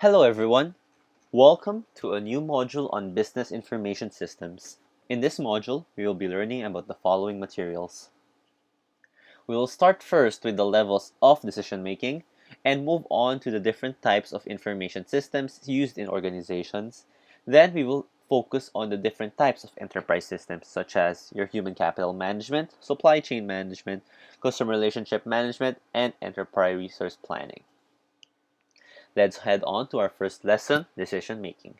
Hello everyone, welcome to a new module on Business Information Systems. In this module, we will be learning about the following materials. We will start first with the levels of decision making and move on to the different types of information systems used in organizations. Then we will focus on the different types of enterprise systems such as your human capital management, supply chain management, customer relationship management, and enterprise resource planning. Let's head on to our first lesson, decision making.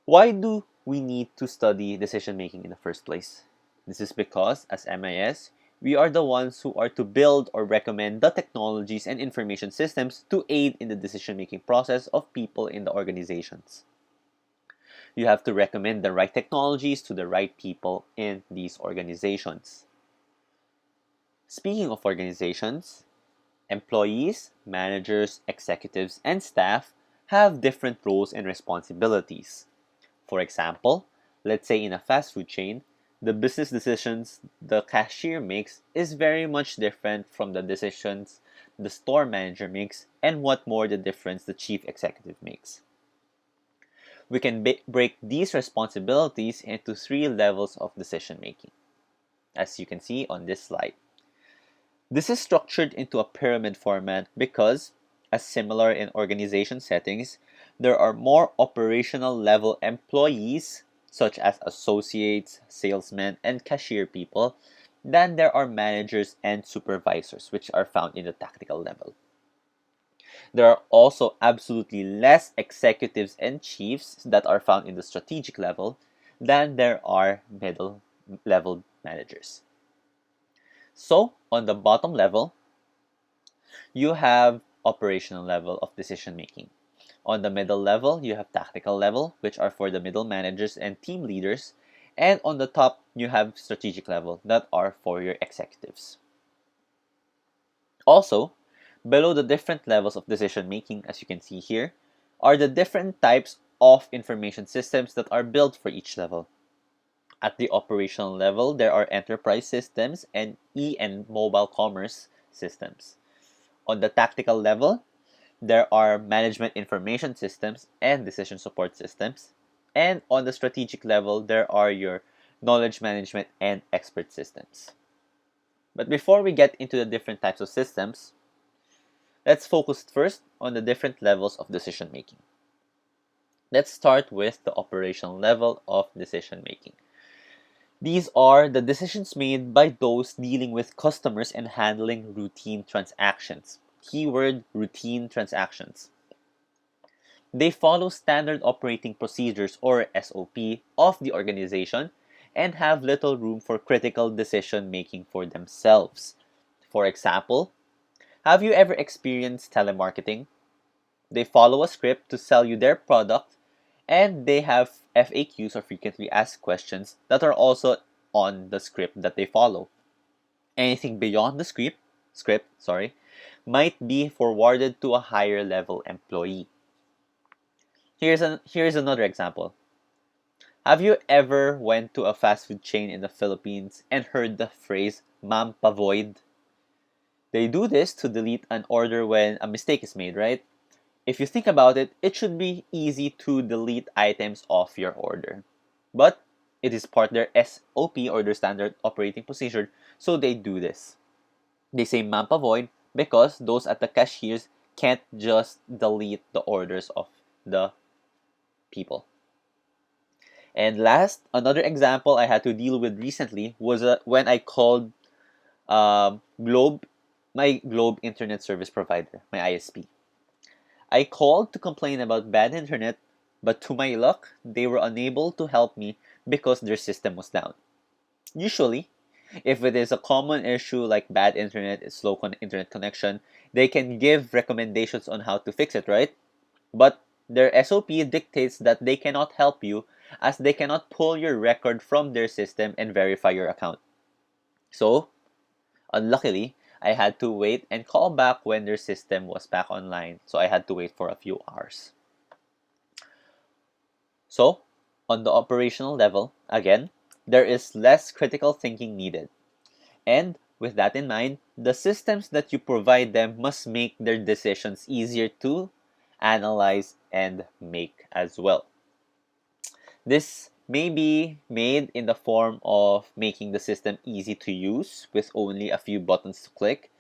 Why do we need to study decision making in the first place? This is because, as MIS, we are the ones who are to build or recommend the technologies and information systems to aid in the decision making process of people in the organizations. You have to recommend the right technologies to the right people in these organizations. Speaking of organizations, employees, managers, executives, and staff have different roles and responsibilities. For example, let's say in a fast food chain, the business decisions the cashier makes is very much different from the decisions the store manager makes and what more the difference the chief executive makes. We can break these responsibilities into three levels of decision making, as you can see on this slide. This is structured into a pyramid format because, as similar in organization settings, there are more operational level employees, such as associates, salesmen, and cashier people, than there are managers and supervisors, which are found in the tactical level. There are also absolutely less executives and chiefs that are found in the strategic level than there are middle level managers. So, on the bottom level, you have operational level of decision making. On the middle level, you have tactical level, which are for the middle managers and team leaders. And on the top, you have strategic level that are for your executives. Also, below the different levels of decision making, as you can see here, are the different types of information systems that are built for each level. At the operational level, there are enterprise systems and and mobile commerce systems. On the tactical level, there are management information systems and decision support systems. And on the strategic level, there are your knowledge management and expert systems. But before we get into the different types of systems, let's focus first on the different levels of decision making. Let's start with the operational level of decision making. These are the decisions made by those dealing with customers and handling routine transactions. Keyword routine transactions. They follow standard operating procedures or SOP of the organization and have little room for critical decision making for themselves. For example, have you ever experienced telemarketing? They follow a script to sell you their product and they have FAQs or frequently asked questions that are also on the script that they follow. Anything beyond the script, might be forwarded to a higher level employee. Here's another example. Have you ever went to a fast food chain in the Philippines and heard the phrase "Ma'am Pavoid"? They do this to delete an order when a mistake is made, right? If you think about it, it should be easy to delete items off your order. But it is part of their SOP or their standard operating procedure, so they do this. They say "Ma'am Pavoid" because those at the cashiers can't just delete the orders of the people. And last, another example I had to deal with recently was when I called Globe, my Globe Internet Service Provider, my ISP. I called to complain about bad internet, but to my luck, they were unable to help me because their system was down. Usually, if it is a common issue like bad internet, internet connection, they can give recommendations on how to fix it, right? But their SOP dictates that they cannot help you as they cannot pull your record from their system and verify your account. So, unluckily, I had to wait and call back when their system was back online. So I had to wait for a few hours. So, on the operational level, again, there is less critical thinking needed. And with that in mind, the systems that you provide them must make their decisions easier to analyze, and make as well. This may be made in the form of making the system easy to use with only a few buttons to click.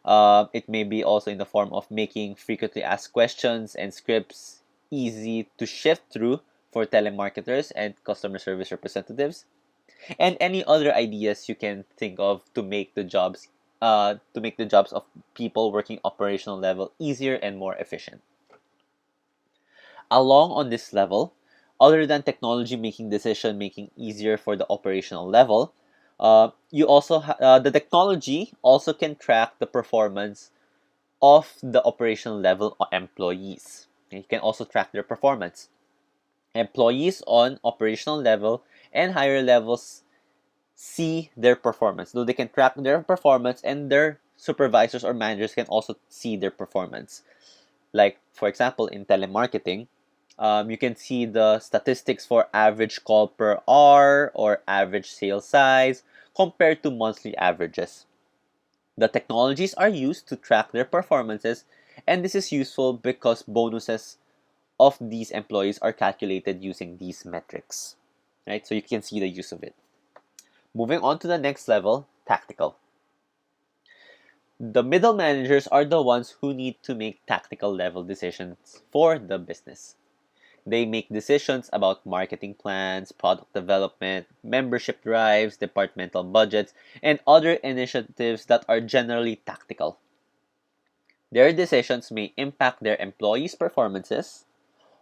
It may be also in the form of making frequently asked questions and scripts easy to shift through for telemarketers and customer service representatives, and any other ideas you can think of to make the jobs of people working operational level easier and more efficient. Along on this level, other than technology making decision making easier for the operational level, the technology also can track the performance of the operational level employees. You can also track their performance. Employees on operational level and higher levels see their performance. Though they can track their performance, and their supervisors or managers can also see their performance. Like, for example, in telemarketing, you can see the statistics for average call per hour or average sale size compared to monthly averages. The technologies are used to track their performances, and this is useful because bonuses of these employees are calculated using these metrics. Right? So you can see the use of it. Moving on to the next level, tactical. The middle managers are the ones who need to make tactical level decisions for the business. They make decisions about marketing plans, product development, membership drives, departmental budgets, and other initiatives that are generally tactical. Their decisions may impact their employees' performances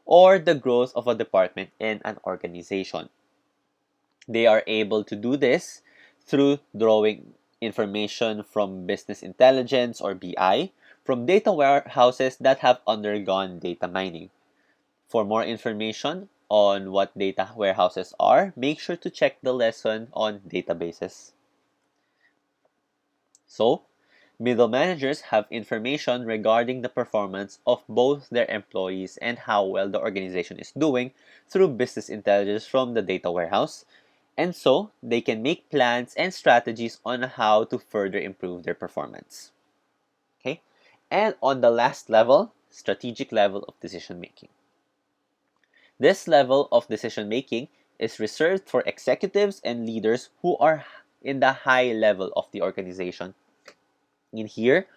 or the growth of a department in an organization. They are able to do this through drawing information from business intelligence or BI from data warehouses that have undergone data mining. For more information on what data warehouses are, make sure to check the lesson on databases. So, middle managers have information regarding the performance of both their employees and how well the organization is doing through business intelligence from the data warehouse, and so they can make plans and strategies on how to further improve their performance. Okay? And on the last level, strategic level of decision making. This level of decision making is reserved for executives and leaders who are in the high level of the organization. In here,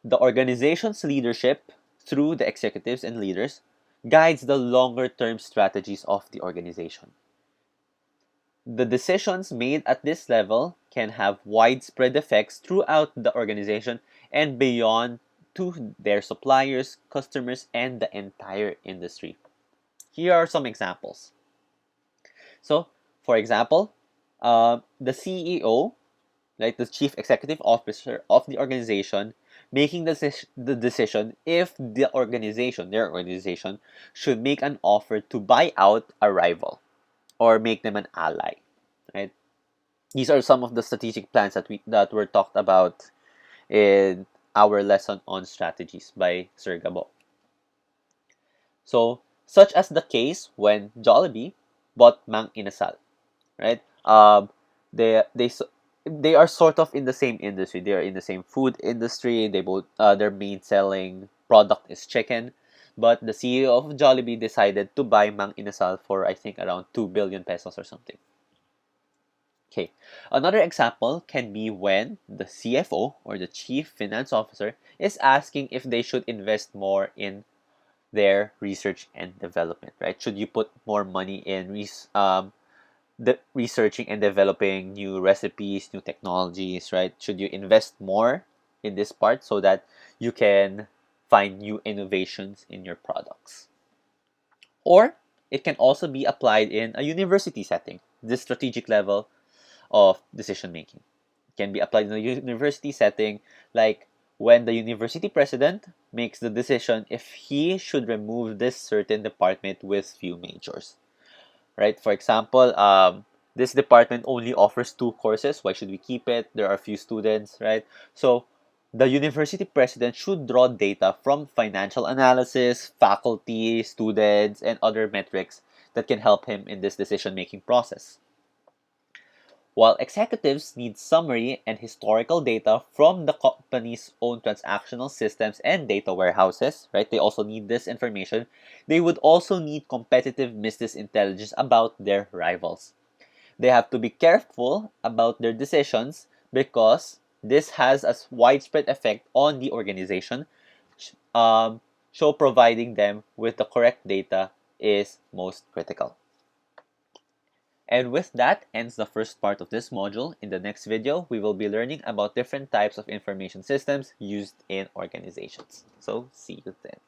the organization's leadership, through the executives and leaders, guides the longer term strategies of the organization. The decisions made at this level can have widespread effects throughout the organization and beyond to their suppliers, customers, and the entire industry. Here are some examples. So, for example, the CEO, like the chief executive officer of the organization, making the decision if their organization, should make an offer to buy out a rival or make them an ally. Right? These are some of the strategic plans that were talked about in our lesson on strategies by Sir Gabo. So, such as the case when Jollibee bought Mang Inasal, right? They they are sort of in the same industry. They are in the same food industry. They both their main selling product is chicken, but the CEO of Jollibee decided to buy Mang Inasal for, I think, around 2 billion pesos or something. Okay, another example can be when the CFO or the Chief Finance Officer is asking if they should invest more in their research and development, right? Should you put more money in the researching and developing new recipes, new technologies, right? Should you invest more in this part so that you can find new innovations in your products? Or it can also be applied in a university setting. This strategic level of decision making can be applied in a university setting, like when the university president makes the decision if he should remove this certain department with few majors, right? For example, this department only offers 2 courses. Why should we keep it? There are few students, right? So the university president should draw data from financial analysis, faculty, students, and other metrics that can help him in this decision making process. While executives need summary and historical data from the company's own transactional systems and data warehouses, right? They also need this information. They would also need competitive business intelligence about their rivals. They have to be careful about their decisions because this has a widespread effect on the organization. Um, so providing them with the correct data is most critical. And with that ends the first part of this module. In the next video, we will be learning about different types of information systems used in organizations. So see you then.